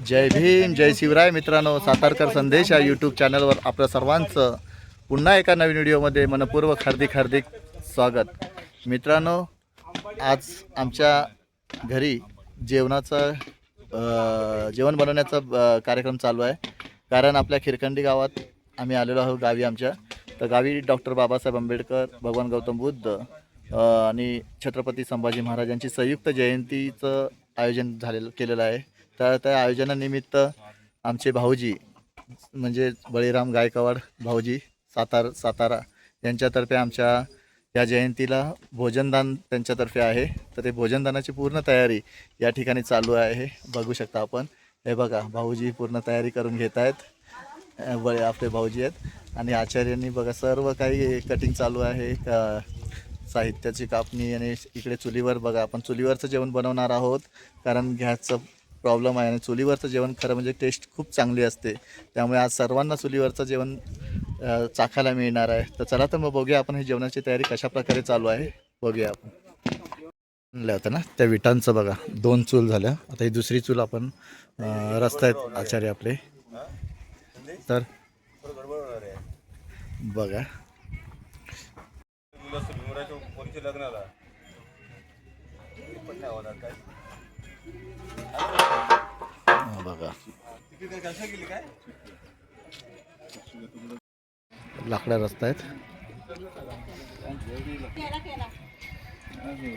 जय भीम जय शिवराय मित्रांनो, सातारकर संदेश या यूट्यूब चॅनलवर आपल्या सर्वांचं पुन्हा एका नवीन व्हिडिओमध्ये मनपूर्वक हार्दिक स्वागत. मित्रांनो, आज आमच्या घरी जेवण बनवण्याचा कार्यक्रम चालू आहे. कारण आपल्या खिरखंडी गावात आम्ही आलेलो आहोत. गावी आमच्या तर गावी डॉक्टर बाबासाहेब आंबेडकर, भगवान गौतम बुद्ध आणि छत्रपती संभाजी महाराजांची संयुक्त जयंतीचं आयोजन केलेलं आहे. तर त्या आयोजनानिमित्त आमचे भाऊजी म्हणजे बळीराम गायकवाड भाऊजी सातारा यांच्यातर्फे आमच्या या जयंतीला भोजनदान त्यांच्यातर्फे आहे. तर ते भोजनदानाची पूर्ण तयारी या ठिकाणी चालू आहे. बघू शकता आपण. हे बघा, भाऊजी पूर्ण तयारी करून घेत आहेत. आपले भाऊजी आहेत आणि आचार्यांनी बघा सर्व काही कटिंग चालू आहे. साहित्याची कापणी आणि इकडे चुलीवर बघा, आपण चुलीवरचं जेवण बनवणार आहोत. कारण गॅसचं प्रॉब्लेम आहे आणि चुलीवरचं जेवण खरं म्हणजे टेस्ट खूप चांगली असते. त्यामुळे आज सर्वांना चुलीवरचं जेवण चाखायला मिळणार आहे. तर चला तर मग बघूया आपण ही जेवणाची तयारी कशा प्रकारे चालू आहे. बघूया आपण. म्हणलं होतं ना त्या विटांचं बघा 2 चूल झाल्या. आता ही दुसरी चूल आपण रचतायत आचार्य आपले. तर बघा बघा लाकडा रस्ता आहेत.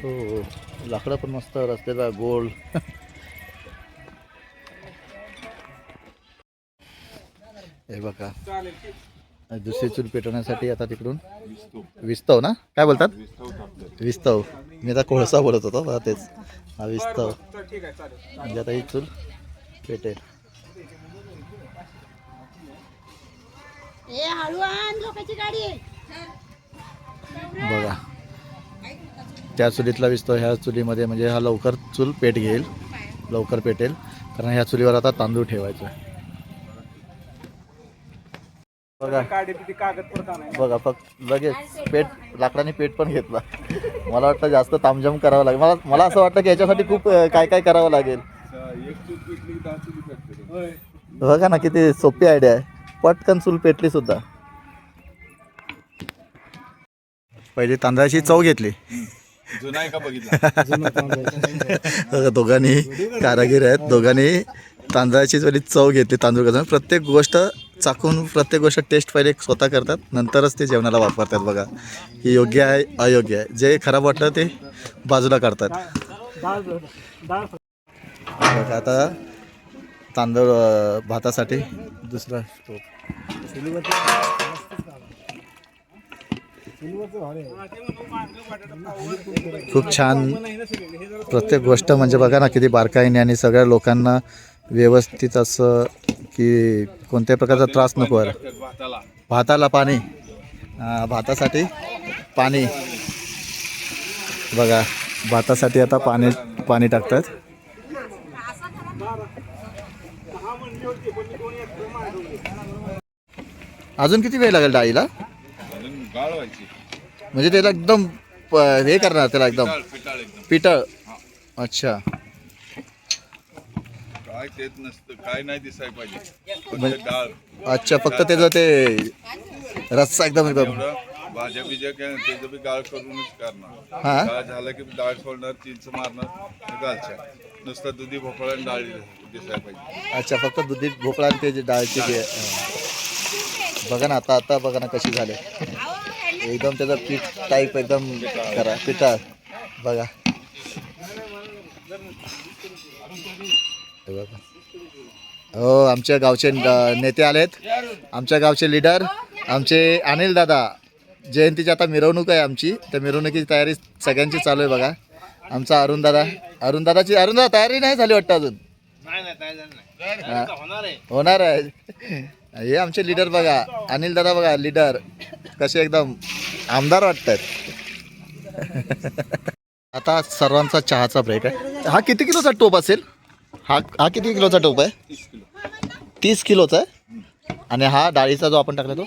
हो, लाकडं पण मस्त रस्त्याचा गोल. हे बघा, दुसरी चूल पेटवण्यासाठी आता तिकडून विस्तव ना काय बोलतात, विस्तव. मी आता कोळसा बोलत होतो बघा, तेच हा विस्तव. म्हणजे आता ही चूल पेटेल. बघा, त्या चुलीतला विस्तव ह्या चुलीमध्ये, म्हणजे हा लवकर चूल पेट घेईल, लवकर पेटेल. कारण ह्या चुलीवर आता तांदूळ ठेवायचा. बघा बघा, फक्त लगेच पेट लाकडाने पेट पण घेतला. मला वाटतं जास्त तामझाम करावं लागेल. मला असं वाटतं की याच्यासाठी खूप काय करावं लागेल. बघा ना, किती सोपी आयडिया आहे. पटकन चूल पेटली सुद्धा. पहिली तांदळाची चव घेतली. दोघांनी कारागीर आहेत, दोघांनी तांदळाची पहिली चव घेतली. तांदूळ कसं प्रत्येक गोष्ट चाकून, प्रत्येक गोष्ट टेस्ट पहिले स्वतः करतात, नंतरच ते जेवणाला वापरतात. बघा, हे योग्य आहे अयोग्य आहे, जे खराब वाटतं ते बाजूला काढतात. बघा, आता तांदूळ भातासाठी दुसरा स्टोप. खूप छान प्रत्येक गोष्ट, म्हणजे बघा ना किती बारकाईने आणि सगळ्या लोकांना व्यवस्थित असं की कोणत्याही प्रकारचा त्रास नको आहे. भाताला पाणी, भातासाठी पाणी. बघा, भातासाठी आता पाणी टाकतात. अजून किती वेळ लागेल डाळीला? म्हणजे त्याला एकदम हे करणार, त्याला एकदम पितळ. अच्छा, काय तेच नसतं, काय नाही दिसाय पाहिजे. अच्छा, फक्त त्याचं ते रस्सा एकदम भाज्या बिज्या काय त्याचं बी गाळ करूनच करणार. हा, गाळ झाला की डाळ सोडणार, चिंच मारणार, गालच्या नुसतं दुधी भोपळा आणि डाळ दिसाय पाहिजे. अच्छा, फक्त दुधी भोपळा आणि ते डाळची. बघा ना, आता बघा ना कशी झाले. एकदम त्याचं पीठ टाईप एकदम करा, पिठा. बघा बघा. हो, आमच्या गावचे नेते आलेत. आमच्या गावचे लीडर आमचे अनिल दादा. जयंतीची आता मिरवणूक आहे आमची. त्या मिरवणुकीची तयारी सगळ्यांची चालू आहे. बघा, आमचा अरुण दादा तयारी नाही झाली वाटतं अजून. होणार आहे. हे आमचे लीडर बघा, अनिल दादा बघा, लीडर कसे एकदम आमदार वाटतात. आता सर्वांचा चहाचा ब्रेक आहे. हा किती किलोचा टोप असेल? हा किती किलोचा टोप आहे? 30 किलोचा आहे. आणि हा डाळीचा जो आपण टाकला तो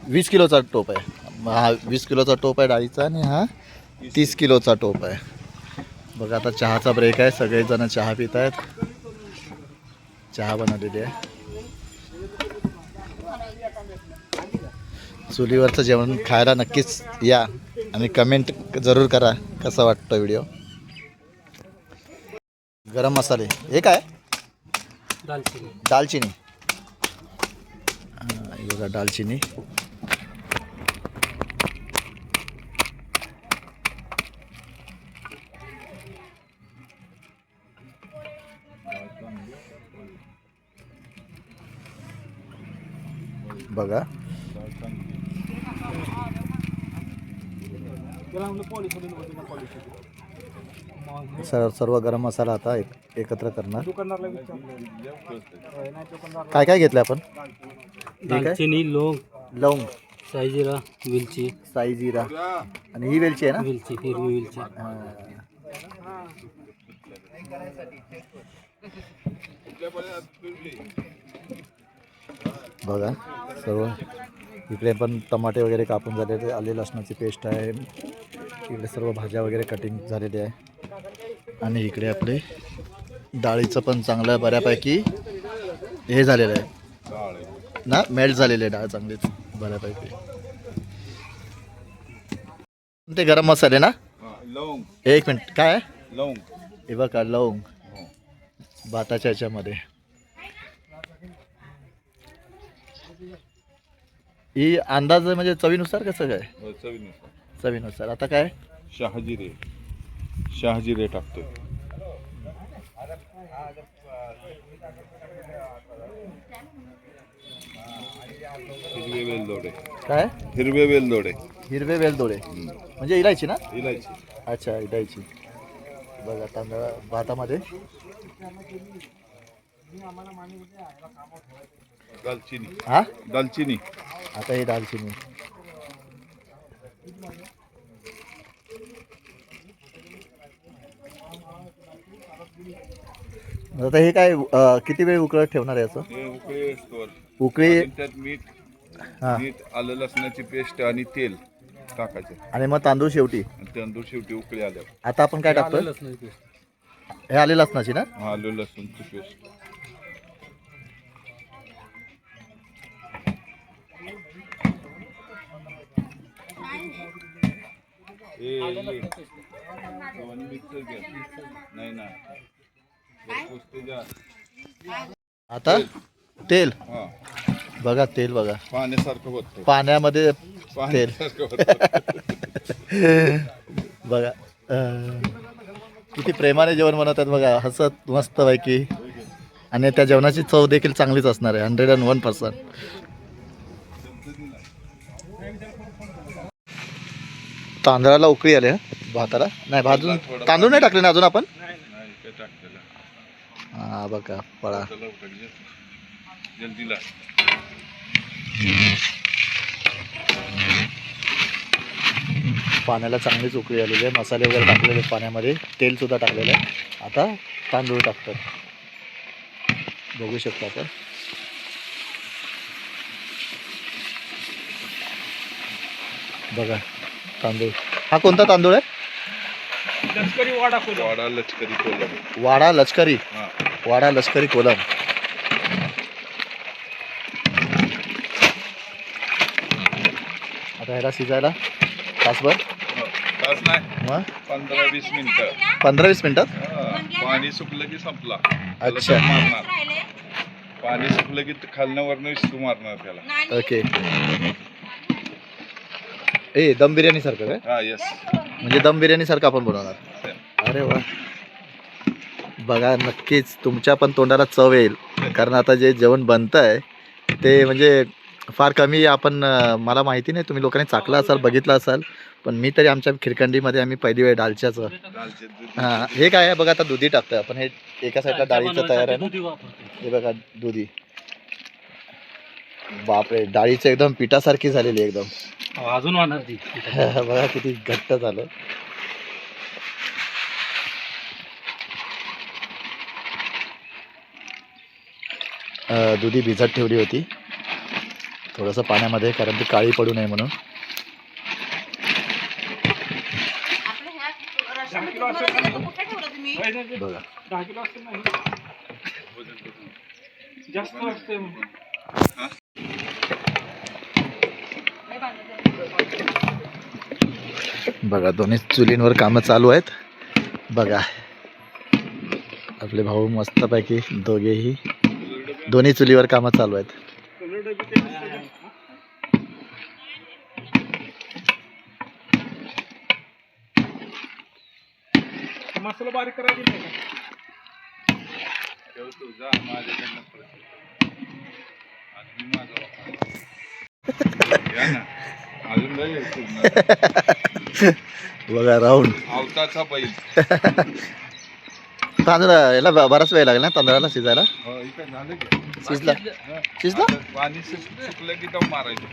20 किलोचा टोप आहे. हा 20 किलोचा टोप आहे डाळीचा आणि हा 30 किलोचा टोप आहे. बघा, आता चहाचा ब्रेक आहे. सगळेजण चहा पित आहेत. चहा बनवलेली आहे. चुलीवरचं जेवण खायला नक्कीच या आणि कमेंट जरूर करा कसा वाटतो व्हिडिओ. गरम मसाले हे काय? दालचिनी. हे बघा दालचिनी. बघा सर्व गरम मसाला आता एकत्र करणार. काय काय घेतलं आपण? दालचिनी, लवंग, साईजिरा, वेलची. साई जिरा आणि ही वेलची आहे ना? वेलची, हिरवी वेलची. बघा सर्व इकडे पण टमाटे वगैरे कापून झालेले, आले लसणाची पेस्ट आहे. इकडे सर्व भाज्या वगैरे कटिंग झालेली आहे आणि इकडे आपले डाळीचं पण चांगलं बऱ्यापैकी हे झालेलं आहे ना, मेल्ट झालेले डाळ चांगलीच बऱ्यापैकी. ते गरम मसाले ना? लवंग. एक मिनिट काय आहे? लवंग. हे बघा लवंग भाताच्या ह्याच्यामध्ये. ही अंदाज म्हणजे चवीनुसार कसं काय? चवीनुसार. चवीनुसार. आता काय? शहाजिरे टाकतोय. हिरवे वेलदोडे. काय? हिरवे वेलदोडे. हिरवे वेलदोडे म्हणजे इलायची ना? इलायची. अच्छा इलायची. बघा तांदळा भातामध्ये. दालचिनी. हा दालचिनी. आता ही दालचिनी. आता हे काय किती वेळ उकळत ठेवणार आहे याचं? हे उकळी असतो. उकळी. त्यात मीठ, हा आलं लसणाची पेस्ट आणि तेल टाकायचं आणि मग तांदूळ शेवटी. आणि तांदूळ शेवटी उकळी आल्यावर. आता आपण काय टाकतोय? हे आले लसणाची ना? हा, आलं लसूणची पेस्ट. नाही ना. आता तेल. हा, बघा तेल बघा पाण्यासारखं होतं. पाण्यामध्ये तेल. पाण्यासारखं होतं. बघा किती प्रेमाने जेवण बनवतात बघा, हसत मस्त पैकी. आणि त्या जेवणाची चव देखील चांगलीच असणार आहे 101%. तांदळाला उकळी आली हा, भाताला नाही. भाजून तांदूळ नाही टाकले ना अजून आपण? नाही, ते टाकलेलं. हा बघा पळा. त्याला उकळी जल्दीला. पाण्याला चांगलीच उकळी आलेली आहे. मसाले वगैरे टाकलेले पाण्यामध्ये, तेल सुद्धा टाकलेलं आहे. आता तांदूळ टाकतात. बघू शकता आपण. बघा तांदूळ. हा कोणता तांदूळ आहे? वाडा लष्करी कोलम. वाडा लष्करी. हा. वाडा लष्करी कोलम. आता ह्याला शिजायला तासभर. तास नाही, मग 15-20 मिनिटं. 15-20 मिनिटात. पाणी सुकलं की संपला. अच्छा. त्याला मारणार. पाणी सुकलं की खालनं वरनं विस्तू मारणार त्याला. ओके. ए दम बिर्याणी सारखं काय? हा, यस. म्हणजे दम बिर्याणी सारखं आपण बनवणार. अरे वा. बघा नक्कीच तुमच्या पण तोंडाला चव येईल, कारण आता जे जेवण बनतं आहे ते म्हणजे फार कमी आपण मला माहिती नाही, तुम्ही लोकांनी चाकलं असाल, बघितलं असाल, पण मी तरी आमच्या खिरकंडीमध्ये आम्ही पहिली वेळ दालच्याचं. हां हे काय आहे बघा, आता दुधी टाकतोय आपण. हे एका साईडला डाळीचं तयार आहे ना, हे बघा दुधी. बापरे, डाळीचं एकदम पिठासारखी झालेली एकदम. अजून वाढणार ती. बघा किती घट्ट झालं. दुधी भिजत ठेवली होती थोडंसं पाण्यामध्ये, कारण ती काळी पडू नये म्हणून. बघा बघा दोन्ही चुलींवर कामं चालू आहेत. बघा आपले भाऊ मस्तपैकी दोघेही दोन्ही चुलीवर कामं चालू आहेत. मसाला बारीक करायची नाही का? ठेवतो जा माझ्याकडनं परत. आज मी माझा वापर. या ना अजून नाही येतो. बघा राऊंड आवताचा बैल. तांदूळ याला बराच वेळ लागेल ना तांदळाला शिजायला. हो इकडे झालं की शिजला शिजला आता पाणी सुकलं की दम मारायचं.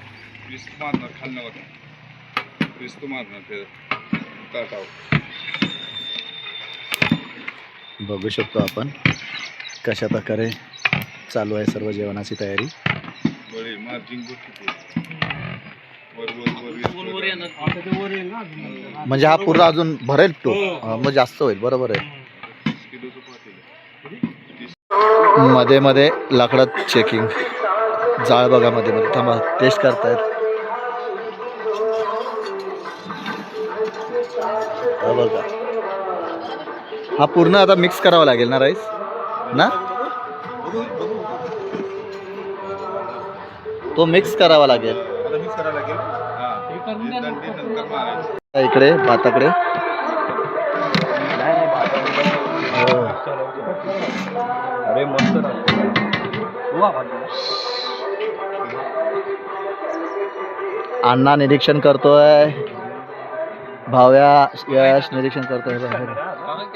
पिस्त मारणार खालण्यावर पिस्त मारणार ते ताटावर. बघू शकतो आपण कशा प्रकारे चालू आहे सर्व जेवणाची तयारी. बळी मार्जिंग वर आता ते वर येईल ना अजून. म्हणजे हा पूर्ण अजून भरेल तो मग जास्त होईल. बरोबर आहे. किलोचं पातेलं. मध्ये मध्ये लाकडात चेकिंग जाळ बघा मध्ये मध्ये थांबा टेस्ट करतायत. हा बघा हा पूर्ण आता मिक्स करावा लागेल ना राईस ना. तो मिक्स करावा लागेल. आता मिक्स करायला लागेल. हे करून द्या ना. दंडी नंतर मारायचं. इकडे भाताकडे अरे मस्त अण्णा निरीक्षण करतोय. भाव्या यश निरीक्षण करतोय. बाहेर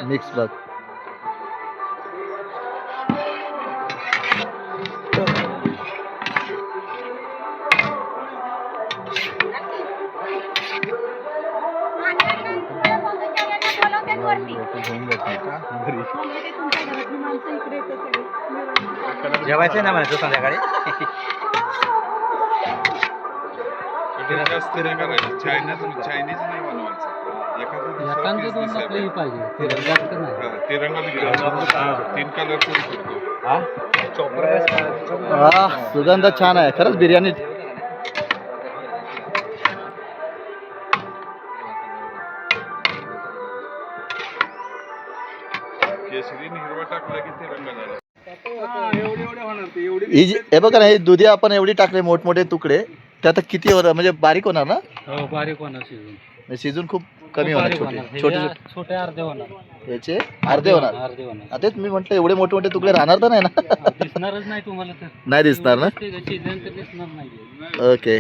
मिक्स बघ. जेवायचं ना म्हणायचं संध्याकाळी. जास्त नाही करायचं. चायनीज नाही बनवायचं. एखादं दुसरं piece दिसायला पाहिजे जास्त नाही. हा, तिरंगा बी घ्यायचा. 3 कलर करू शकतो. सुगंध छान आहे खरंच बिर्याणी. केसरी आणि हिरवा टाकला की तिरंगा झाला. एवढे होणार ते एवढे. हे बघा ना हे दुधी आपण एवढी टाकले मोठमोठे तुकडे ते आता किती होणार म्हणजे बारीक होणार ना. हो बारीक होणार शिजून. म्हणजे शिजून खूप कमी होणार. बारीक छोटे होणार. छोटे हे छोटे अर्धे होणार. याचे अर्धे होणार. अर्धे होणार. तेच मी म्हटलं एवढे मोठे मोठे तुकडे राहणार तर नाही ना. दिसणारच नाही तुम्हाला तर. नाही दिसणार ना. ते शिजल्यानंतर दिसणार नाही. ओके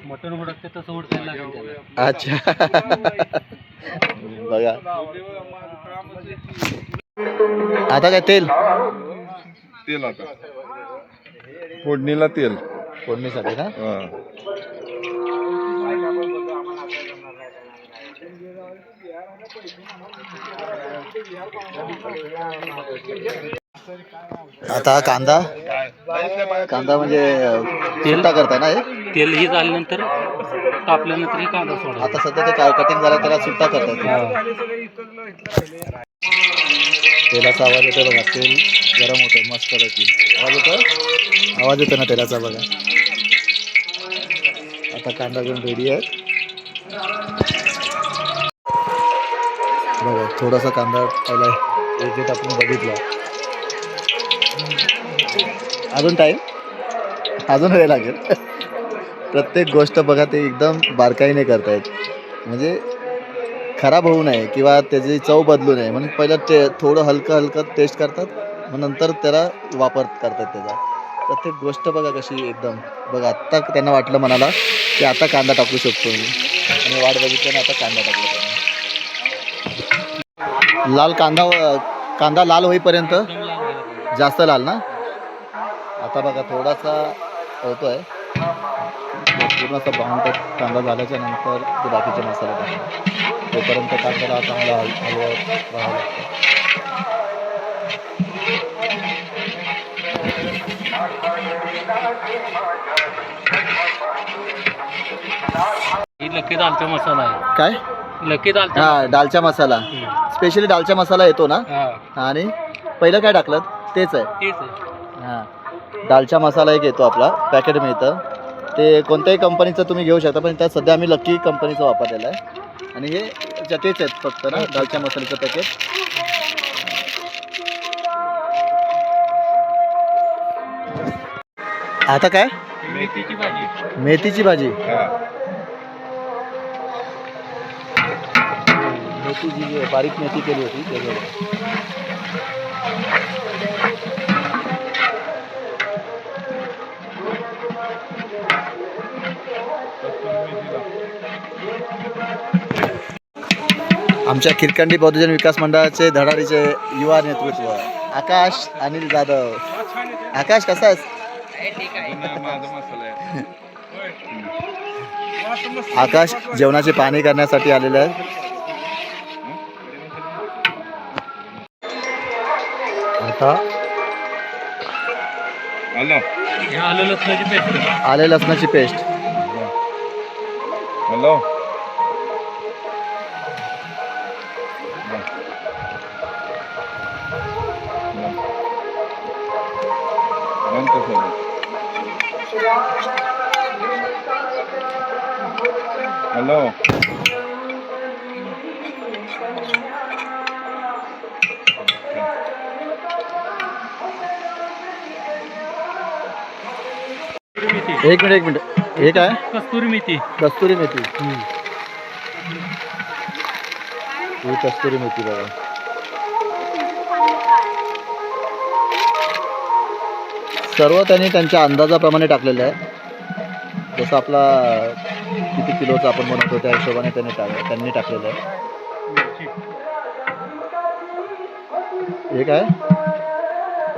मटण उडकते तसं उडकायला लागेल त्याला. अच्छा बघा आता काय तेल तेल आता फोडणीला तेल फोडणीसाठी ना. हा. आता कांदा कांदा म्हणजे सुट्टा करताय ना हे. तेल ही झाल्यानंतर तापल्यानंतर हे कांदा सोडा. आता सध्या ते काय कटिंग झालं त्याला सुट्टा करतात. तेलाचा आवाज येतो बघा. तेल गरम होतं मस्त पैकी. आवाज येतो ना तेलाचा बघा. आता कांदा घेऊन रेडी आहे बघा. थोडासा कांदा पहिला एक आपण बघितला. अजून टाईम अजून वेळ लागेल. प्रत्येक गोष्ट बघा ते एकदम बारकाईने करतायत म्हणजे खराब होऊ नये किंवा त्याची चव बदलू नये म्हणून पहिलं थोडं हलकं टेस्ट करतात मग नंतर त्याला वापर करतात त्याचा. प्रत्येक गोष्ट बघा कशी एकदम बघा. आत्ता त्यांना वाटलं मनाला की आता कांदा टाकू शकतो मी आणि वाट बघितलं ना आता कांदा टाकला त्यांनी. लाल कांदा लाल होईपर्यंत जास्त लाल ना. आता बघा थोडासा होतोय पूर्ण असा ब्राऊन टाईप कांदा झाल्याच्या नंतर ते बाकीचे मसाले टाकतात. तोपर्यंत कांद्याला चांगला हलवत राहावं लागतं. ही लकी दालचा मसाला आहे. काय लकी दालचा. हा डालचा मसाला स्पेशली डालचा मसाला येतो ना. हा आणि पहिलं काय टाकलं तेच आहे. तेच आहे. हां, दालचा मसाला एक येतो आपला, पॅकेट मिळतं. ते कोणत्याही कंपनीचं तुम्ही घेऊ शकता, पण त्यात सध्या आम्ही लकी कंपनीचं वापरलेलं आहे. आणि हे तेच आहेत फक्त ना दालच्या मसाल्याचं पॅकेट. आता काय? मेथीची भाजी. मेथीची भाजी. हा. मेथी जी बारीक मेथी केली होती त्याच्यावर. आमच्या खिरकंडी बौद्धजन विकास मंडळाचे धडाडीचे युवा नेतृत्व आकाश अनिल जाधव. आकाश कसा आहेस? अजून माझा मसाला आहे. आकाश जेवणाची पाहणी करण्यासाठी आलेले आहे. आता हॅलो. हे आलं लसणाची पेस्ट. आले लसणाची पेस्ट. हॅलो. हॅलो. एक मिनिट. हे काय? कस्तुरी मेथी. कस्तुरी मेथी. ही कस्तुरी मेथी बघा. सर्व त्यांनी त्यांच्या अंदाजाप्रमाणे टाकलेलं आहे. जसं आपला किती किलोचा आपण बनवतो त्या हिशोबाने त्यांनी टाकलेलं आहे. हे काय?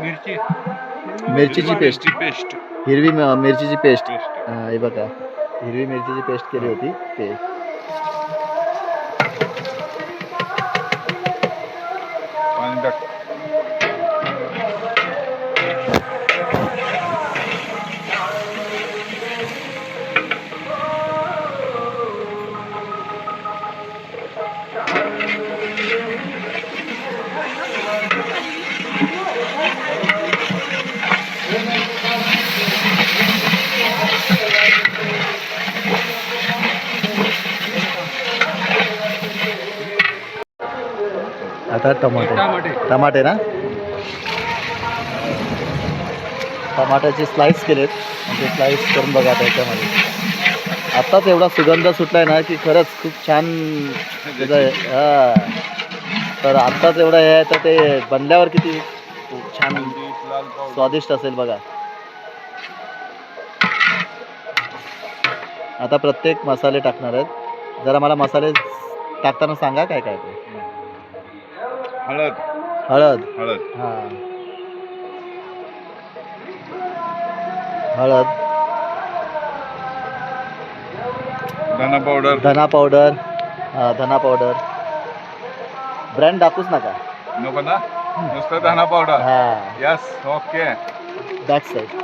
मिरची. मिरचीची पेस्ट. पेस्ट. हिरवी मिरचीची पेस्ट. पेस्ट. हे बघा, हिरवी मिरचीची पेस्ट केली होती ते. पाणी टाक. आता टमाटे. टमाटे ना, टमाट्याचे स्लाइस केलेत. म्हणजे स्लाइस करून बघा त्याच्यामध्ये. आत्ताच एवढा सुगंध सुटलाय ना की खरंच खूप छान त्याचं आहे. हां, तर आत्ताच एवढं हे आहे तर ते बनल्यावर किती छान लाल पावडर. स्वादिष्ट असेल बघा. आता प्रत्येक मसाले टाकणार आहेत. जरा मला मसाले टाकताना सांगा काय काय ते. हळद. हळद. हळद. हां, हळद. धना पावडर. धना पावडर. धना पावडर. ब्रँड दाखवूच नका. नको ना, नुसतं धना पावडर. हां, यस. ओके. Back side.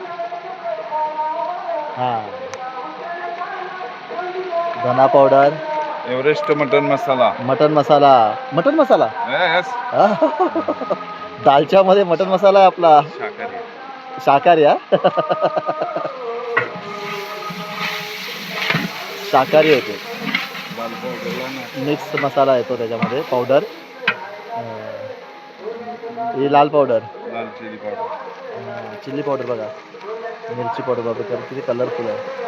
हां, धना पावडर. एव्हरेस्ट मटन मसाला. मटन मसाला. मटन मसाला. यस. दालच्यामध्ये मटन मसाला आहे आपला. शाकाहारी. शाकाहारी. हा, शाकाहारी येते. लाल पावडरला ना. मिक्स मसाला येतो त्याच्यामध्ये पावडर. ही लाल पावडर. लाल चिली पावडर. चिल्ली पावडर बघा. मिरची पावडर बघा, तर किती कलरफुल आहे.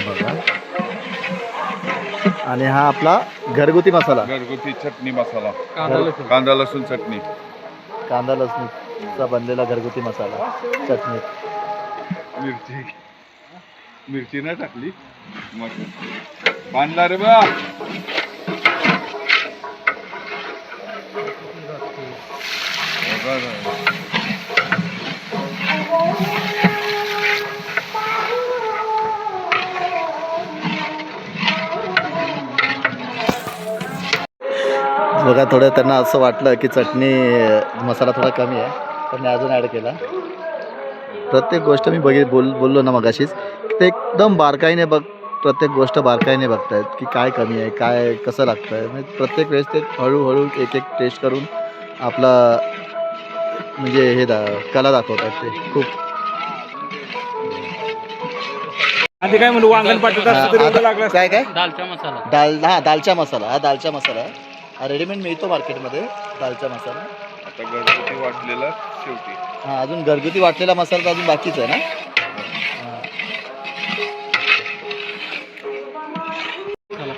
बघा. आणि हा आपला घरगुती मसाला. घरगुती चटणी मसाला. कांदा लसूण. कांदा लसूण चटणी. कांदा लसणीचा बनलेला घरगुती मसाला चटणी. मिरची. मिरची नाही टाकली मग बांधला रे बा. बघा, थोडं त्यांना असं वाटलं की चटणी मसाला थोडा कमी आहे, त्यांनी अजून ॲड केला. प्रत्येक गोष्ट मी बोललो ना मगाशीच, ते एकदम बारकाईने प्रत्येक गोष्ट बारकाईने बघतायत की काय कमी आहे, काय कसं लागतं आहे. म्हणजे प्रत्येक वेळेस ते हळूहळू एक एक टेस्ट करून आपला म्हणजे हे कला दाखवतात ते खूप. आणि काय म्हणू वांगण पाठवत असतं तरी एवढं लागलं असतं. काय काय दालचा मसाला. दालचा मसाला. हा दालचा मसाला आहे. हा रेडीमेड मिळतो मार्केटमध्ये दालचा मसाला. आता घरगुती वाटलेला शेवटी. हा अजून घरगुती वाटलेला मसाला तर अजून बाकीच आहे ना.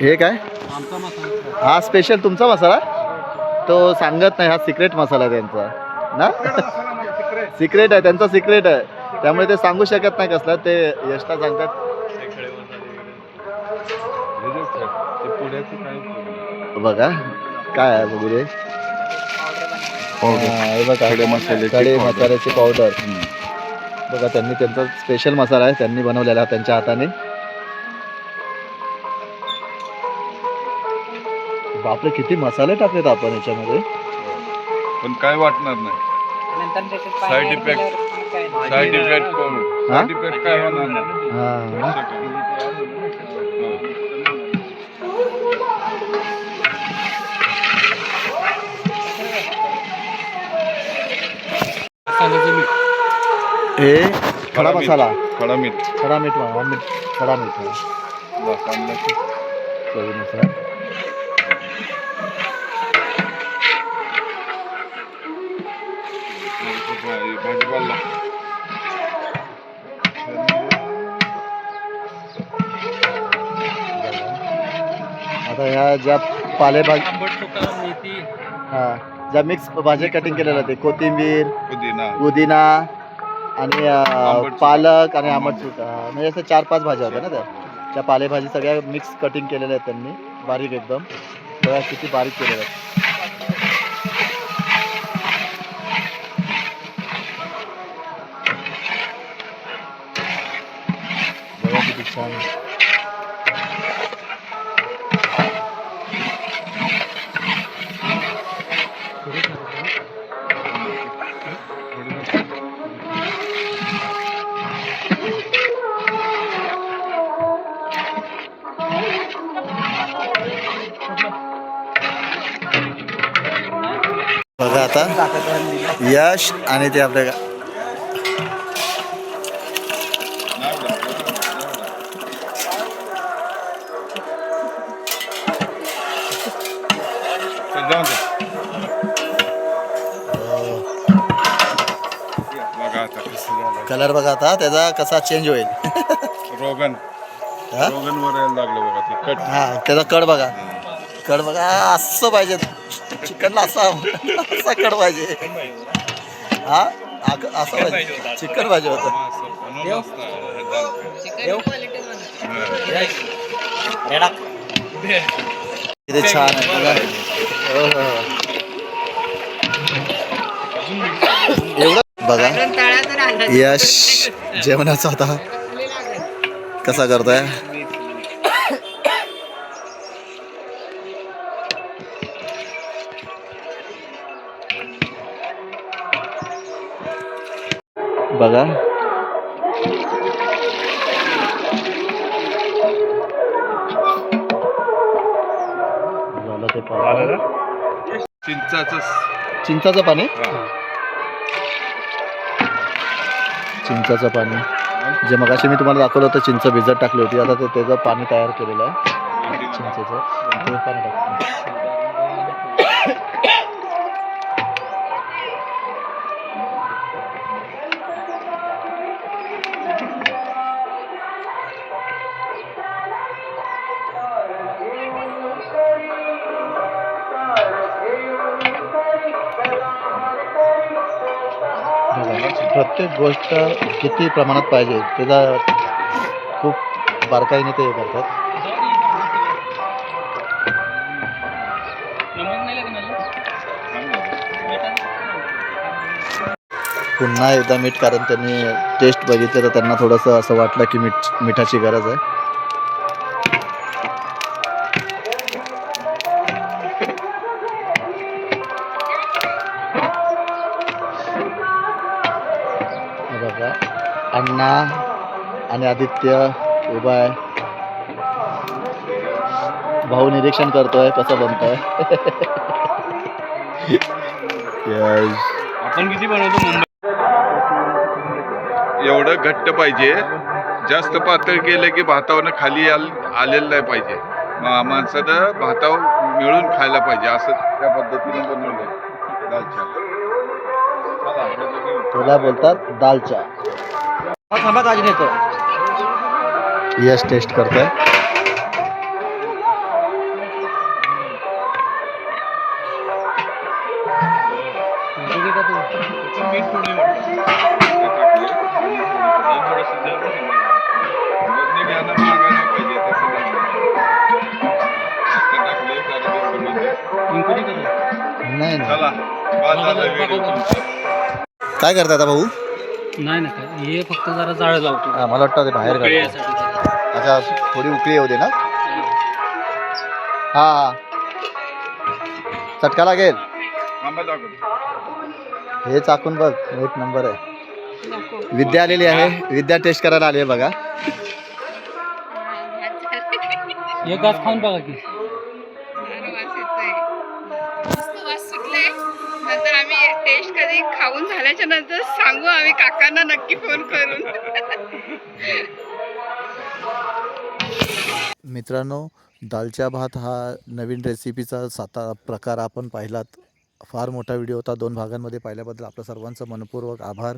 हे काय आमचा मसाला. हा स्पेशल तुमचा मसाला तो सांगत नाही. हा सिक्रेट मसाला आहे त्यांचा ना. सिक्रेट आहे त्यांचा, सिक्रेट आहे. त्यामुळे ते सांगू शकत नाही कसला. ते यशला सांगतात ते पुढ्याचं काय बघा काय आहे बघू रे. हे बघा खडे मसाल्याची खडे powder. मसाल्याची पावडर. बघा त्यांनी त्यांचा स्पेशल मसाला आहे त्यांनी बनवलेला त्यांच्या हाताने. बापरे किती मसाले टाकलेत आपण याच्यामध्ये. पण काय वाटणार नाही. Side effect side effect side effect काय होणार नाही. हा मसाल्याचं मीठ. हे खडा मसाला. खडा मीठ खडा मीठ खडा मीठ कांदा चवीनुसार. भाजीपाला आता ह्या ज्या पालेभाजी आंबट चुका, मेथी. हा ज्या मिक्स भाज्या कटिंग केलेल्या ते कोथिंबीर पुदिना पुदिना आणि पालक आणि आंबट चुका म्हणजे असं 4-5 भाज्या होत्या ना त्या पालेभाजी सगळ्या मिक्स कटिंग केलेल्या आहेत त्यांनी बारीक एकदम. बघा किती बारीक केलेल्या आहेत. बघा किती छान. बघा आता यश आणि ते आपल्या जाऊन दे. बघा आता कसं झालं. कलर बघा आता त्याचा कसा चेंज होईल. रोगन हा? रोगन वर यायला लागलं बघा ते कट. हा त्याचा कड बघा. कड बघा असं पाहिजे चिकनला असा असा कड पाहिजे. हा असं पाहिजे चिकन पाहिजे होतं. किती छान आहे बघा. हो, हो. एवढं बघा यश जेवणाचा होता कसा करतोय. बघा झालं ते पाणी. चिंचाचं पाणी. चिंचाचं पाणी जे मगाशी मी तुम्हाला दाखवलं होतं चिंच भिजत टाकली होती. आता ते त्याचं पाणी तयार केलेलं आहे चिंचेचं. ते पाणी टाकतो. प्रत्येक गोष्ट किती प्रमाणात पाहिजे त्याचा खूप बारकाईने ते हे करतात. पुन्हा एकदा मीठ कारण त्यांनी टेस्ट बघितलं तर त्यांना थोडंसं असं वाटलं की मिठाची गरज आहे. बघा अण्णा आणि आदित्य उभा आहे. भाऊ निरीक्षण करतोय कसं बनतंय. Yes. आपण किती बनवतो मुंबई एवढं घट्ट पाहिजे. जास्त पातळ केलं की भातावरनं खाली आलेलं नाही पाहिजे. माणसानं भातावर मिळून खायला पाहिजे असं त्या पद्धतीने बनवलं दालच्या. त्याला बोलतात दालचा. थांबा ताजी नेतो. यस टेस्ट करतोय. मीठ थोडं वाटतं. वरनं घ्यायला मागा नाही पाहिजे तसं टाकलं नाही नाही. चला बाद झाला व्हिडिओ तुमचा. काय करता आता भाऊ? नाही ना काय हे फक्त जरा जाळ लावतो. हा, मला वाटतं ते बाहेर उकळी काढतो. यासाठी. अच्छा थोडी उकळी येऊ दे ना. हा हा. चटका लागेल. थांबा दाखव. हे चाकून बघ एक नंबर आहे. विद्या आलेली आहे. विद्या टेस्ट करायला आली आहे बघा. एक घास खाऊन बघा की. वास सुटले. नंतर आम्ही टेस्ट कधी खाऊन झाल्याच्या नंतर सांगू आम्ही काकांना नक्की फोन करून. मित्रांनो दालचा भात हा नवीन रेसिपीचा 7 प्रकार आपण पाहिलात. फार मोठा व्हिडिओ होता. 2 भागांमध्ये पाहिल्याबद्दल आपलं सर्वांचं मनपूर्वक आभार.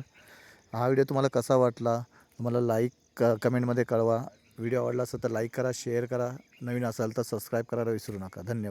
हा व्हिडिओ तुम्हाला कसा वाटला मला लाईक कमेंटमध्ये कळवा. व्हिडिओ आवडला असेल तर लाईक करा, शेअर करा. नवीन असाल तर सबस्क्राईब करायला विसरू नका. धन्यवाद.